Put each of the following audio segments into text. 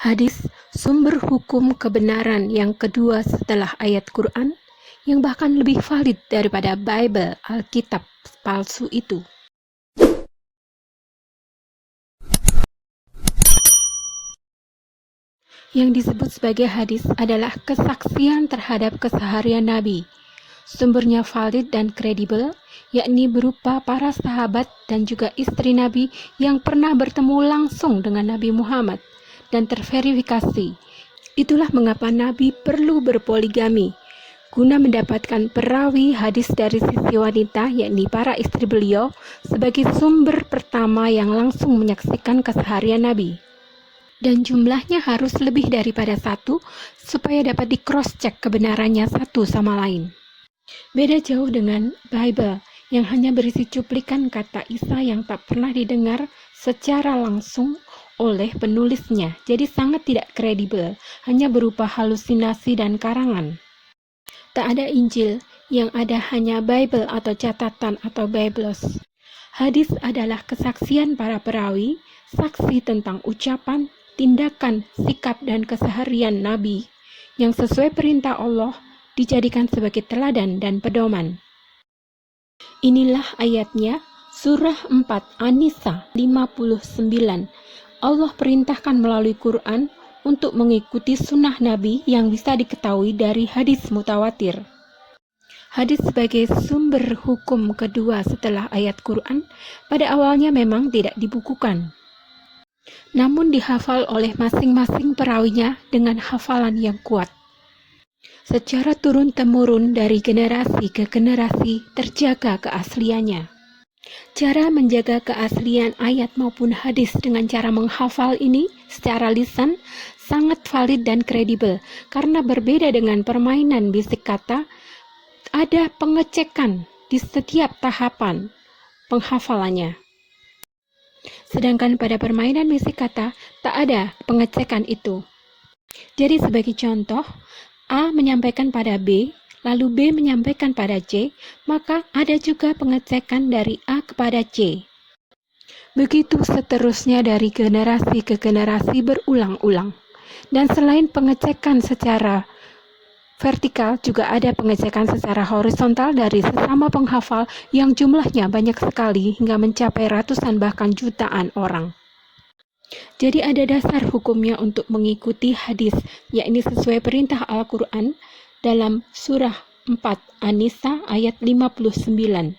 Hadis, sumber hukum kebenaran yang kedua setelah ayat Quran, yang bahkan lebih valid daripada Bible, Alkitab palsu itu. Yang disebut sebagai hadis adalah kesaksian terhadap keseharian Nabi. Sumbernya valid dan kredibel, yakni berupa para sahabat dan juga istri Nabi yang pernah bertemu langsung dengan Nabi Muhammad dan terverifikasi. Itulah mengapa Nabi perlu berpoligami, guna mendapatkan perawi hadis dari sisi wanita, yakni para istri beliau, sebagai sumber pertama yang langsung menyaksikan keseharian Nabi. Dan jumlahnya harus lebih daripada satu, supaya dapat di-cross-check kebenarannya satu sama lain. Beda jauh dengan Bible, yang hanya berisi cuplikan kata Isa yang tak pernah didengar secara langsung oleh penulisnya, jadi sangat tidak kredibel, hanya berupa halusinasi dan karangan. Tak ada Injil, yang ada hanya Bible atau catatan atau Biblos. Hadis adalah kesaksian para perawi, saksi tentang ucapan, tindakan, sikap, dan keseharian Nabi, yang sesuai perintah Allah, dijadikan sebagai teladan dan pedoman. Inilah ayatnya, surah 4 An-Nisa 59. Allah perintahkan melalui Quran untuk mengikuti sunnah Nabi yang bisa diketahui dari hadis mutawatir. Hadis sebagai sumber hukum kedua setelah ayat Quran pada awalnya memang tidak dibukukan, namun dihafal oleh masing-masing perawinya dengan hafalan yang kuat. Secara turun-temurun dari generasi ke generasi terjaga keasliannya. Cara menjaga keaslian ayat maupun hadis dengan cara menghafal ini secara lisan sangat valid dan kredibel, karena berbeda dengan permainan bisik kata, ada pengecekan di setiap tahapan penghafalannya. Sedangkan pada permainan bisik kata tak ada pengecekan itu. Jadi sebagai contoh, A menyampaikan pada B, lalu B menyampaikan pada C, maka ada juga pengecekan dari A kepada C. Begitu seterusnya dari generasi ke generasi berulang-ulang. Dan selain pengecekan secara vertikal, juga ada pengecekan secara horizontal dari sesama penghafal yang jumlahnya banyak sekali hingga mencapai ratusan bahkan jutaan orang. Jadi ada dasar hukumnya untuk mengikuti hadis, yakni sesuai perintah Al-Quran dalam surah 4 An-Nisa ayat 59.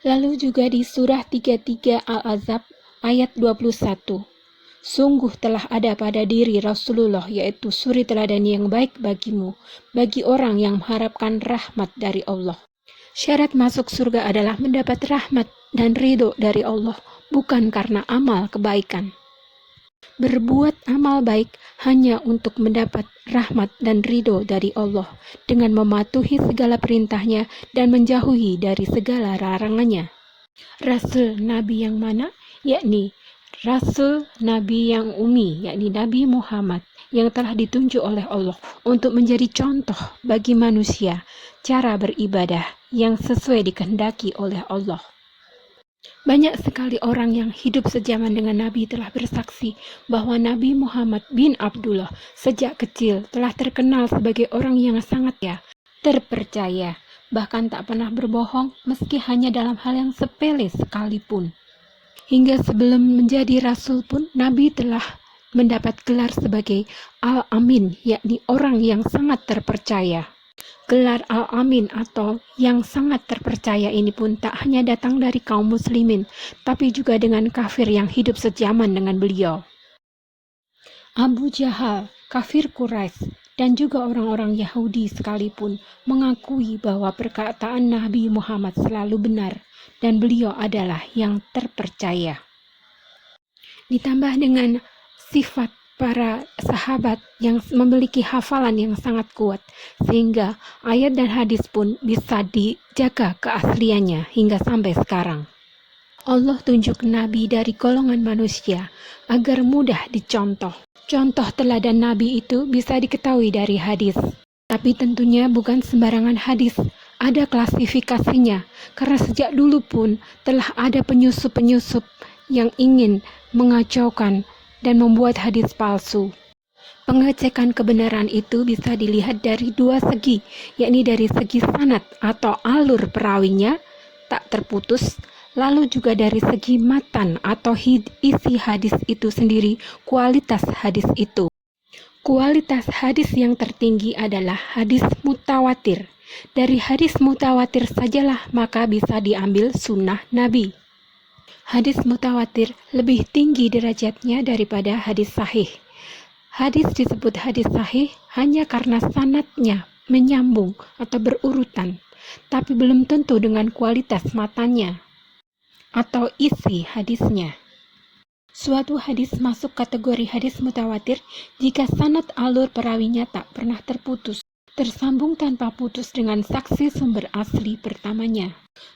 Lalu juga di surah 33 Al-Ahzab ayat 21. Sungguh telah ada pada diri Rasulullah, yaitu suri teladan yang baik bagimu, bagi orang yang mengharapkan rahmat dari Allah. Syarat masuk surga adalah mendapat rahmat dan ridho dari Allah, bukan karena amal kebaikan. Berbuat amal baik hanya untuk mendapat rahmat dan ridho dari Allah, dengan mematuhi segala perintahnya dan menjauhi dari segala larangannya. Rasul Nabi yang mana? Yakni Rasul Nabi yang umi, yakni Nabi Muhammad, yang telah ditunjuk oleh Allah untuk menjadi contoh bagi manusia cara beribadah yang sesuai dikehendaki oleh Allah. Banyak sekali orang yang hidup sejaman dengan Nabi telah bersaksi bahwa Nabi Muhammad bin Abdullah sejak kecil telah terkenal sebagai orang yang sangat terpercaya, bahkan tak pernah berbohong meski hanya dalam hal yang sepele sekalipun. Hingga sebelum menjadi Rasul pun, Nabi telah mendapat gelar sebagai Al-Amin, yakni orang yang sangat terpercaya. Gelar Al-Amin atau yang sangat terpercaya ini pun tak hanya datang dari kaum muslimin, tapi juga dengan kafir yang hidup sejaman dengan beliau. Abu Jahal, kafir Quraisy, dan juga orang-orang Yahudi sekalipun mengakui bahwa perkataan Nabi Muhammad selalu benar, dan beliau adalah yang terpercaya. Ditambah dengan sifat para sahabat yang memiliki hafalan yang sangat kuat, sehingga ayat dan hadis pun bisa dijaga keasliannya hingga sampai sekarang. Allah tunjuk Nabi dari golongan manusia agar mudah dicontoh. Contoh teladan Nabi itu bisa diketahui dari hadis. Tapi tentunya bukan sembarangan hadis, ada klasifikasinya, karena sejak dulu pun telah ada penyusup-penyusup yang ingin mengacaukan dan membuat hadis palsu. Pengecekan kebenaran itu bisa dilihat dari dua segi, yakni dari segi sanad atau alur perawinya tak terputus, lalu juga dari segi matan atau isi hadis itu sendiri, kualitas hadis itu. Kualitas hadis yang tertinggi adalah hadis mutawatir. Dari hadis mutawatir sajalah maka bisa diambil sunnah Nabi. Hadis mutawatir lebih tinggi derajatnya daripada hadis sahih. Hadis disebut hadis sahih hanya karena sanadnya menyambung atau berurutan, tapi belum tentu dengan kualitas matanya atau isi hadisnya. Suatu hadis masuk kategori hadis mutawatir jika sanad alur perawinya tak pernah terputus, tersambung tanpa putus dengan saksi sumber asli pertamanya.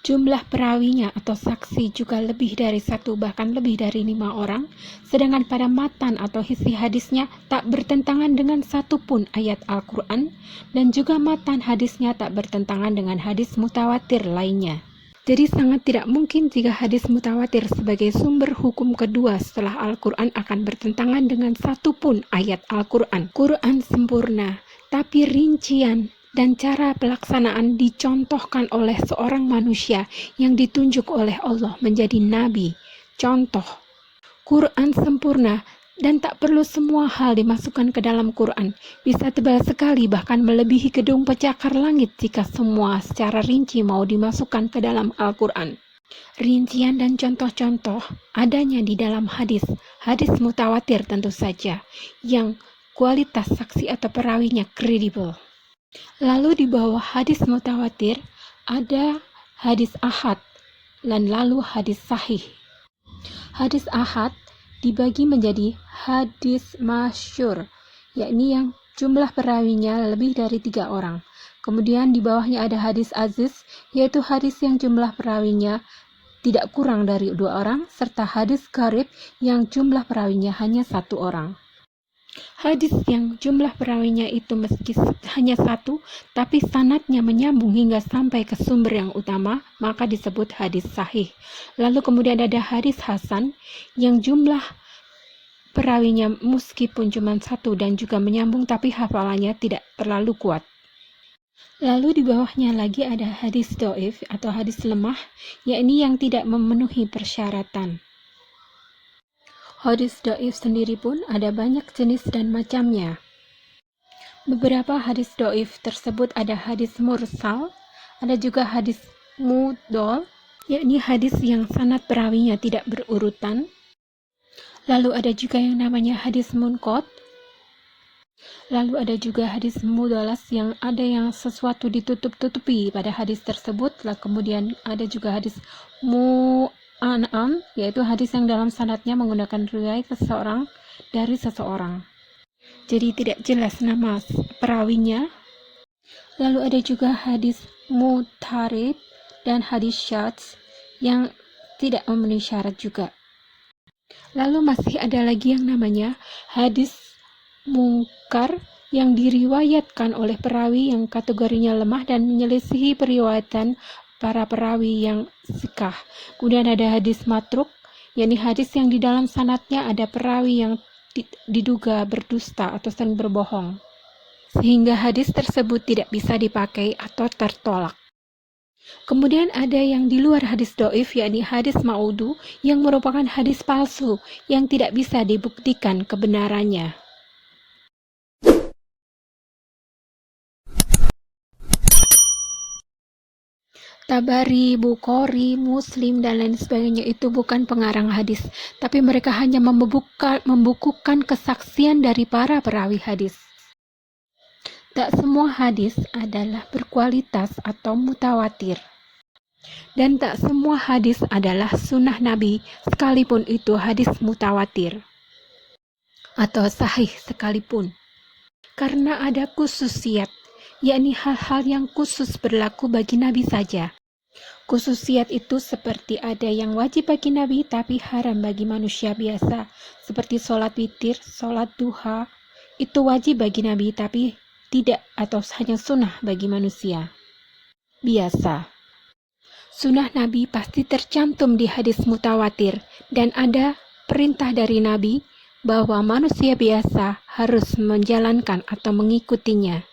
Jumlah perawinya atau saksi juga lebih dari satu bahkan lebih dari 5 orang, sedangkan pada matan atau isi hadisnya tak bertentangan dengan satupun ayat Al-Quran, dan juga matan hadisnya tak bertentangan dengan hadis mutawatir lainnya. Jadi sangat tidak mungkin jika hadis mutawatir sebagai sumber hukum kedua setelah Al-Quran akan bertentangan dengan satupun ayat Al-Quran. Quran sempurna, tapi rincian dan cara pelaksanaan dicontohkan oleh seorang manusia yang ditunjuk oleh Allah menjadi nabi. Contoh, Quran sempurna dan tak perlu semua hal dimasukkan ke dalam Quran. Bisa tebal sekali bahkan melebihi gedung pencakar langit jika semua secara rinci mau dimasukkan ke dalam Al-Quran. Rincian dan contoh-contoh adanya di dalam hadis mutawatir tentu saja, yang kualitas saksi atau perawinya kredibel. Lalu di bawah hadis mutawatir ada hadis ahad dan lalu hadis sahih. Hadis ahad dibagi menjadi hadis masyhur, yakni yang jumlah perawinya lebih dari 3 orang. Kemudian di bawahnya ada hadis aziz, yaitu hadis yang jumlah perawinya tidak kurang dari 2 orang, serta hadis gharib yang jumlah perawinya hanya 1 orang. Hadis yang jumlah perawinya itu meski hanya 1, tapi sanadnya menyambung hingga sampai ke sumber yang utama, maka disebut hadis sahih. Lalu kemudian ada hadis hasan yang jumlah perawinya meskipun cuma 1 dan juga menyambung tapi hafalannya tidak terlalu kuat. Lalu di bawahnya lagi ada hadis dhaif atau hadis lemah, yakni yang tidak memenuhi persyaratan. Hadis dhaif sendiri pun ada banyak jenis dan macamnya. Beberapa hadis dhaif tersebut ada hadis mursal, ada juga hadis mudhol, yakni hadis yang sanad perawinya tidak berurutan. Lalu ada juga yang namanya hadis munqat. Lalu ada juga hadis mudhalas yang ada yang sesuatu ditutup-tutupi pada hadis tersebut. Lalu kemudian ada juga hadis mu'an'am, yaitu hadis yang dalam sanadnya menggunakan riwayat seseorang dari seseorang. Jadi tidak jelas nama perawinya. Lalu ada juga hadis mutarib dan hadis syadz yang tidak memenuhi syarat juga. Lalu masih ada lagi yang namanya hadis mungkar yang diriwayatkan oleh perawi yang kategorinya lemah dan menyelisihi periwayatan para perawi yang sikah. Kemudian ada hadis matruk, yakni hadis yang di dalam sanadnya ada perawi yang diduga berdusta atau sering berbohong, sehingga hadis tersebut tidak bisa dipakai atau tertolak. Kemudian ada yang di luar hadis dhaif, yakni hadis maudu yang merupakan hadis palsu yang tidak bisa dibuktikan kebenarannya. Tabari, Bukhari, Muslim, dan lain sebagainya itu bukan pengarang hadis, tapi mereka hanya membukukan kesaksian dari para perawi hadis. Tak semua hadis adalah berkualitas atau mutawatir. Dan tak semua hadis adalah sunnah Nabi, sekalipun itu hadis mutawatir. Atau sahih sekalipun. Karena ada khususiat, yakni hal-hal yang khusus berlaku bagi Nabi saja. Khususiat itu seperti ada yang wajib bagi Nabi tapi haram bagi manusia biasa, seperti sholat witir, sholat duha, itu wajib bagi Nabi tapi tidak atau hanya sunnah bagi manusia biasa. Sunnah Nabi pasti tercantum di hadis mutawatir dan ada perintah dari Nabi bahwa manusia biasa harus menjalankan atau mengikutinya.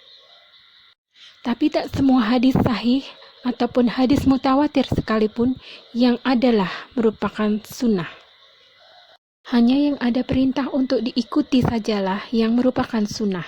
Tapi tak semua hadis sahih ataupun hadis mutawatir sekalipun yang adalah merupakan sunnah. Hanya yang ada perintah untuk diikuti sajalah yang merupakan sunnah.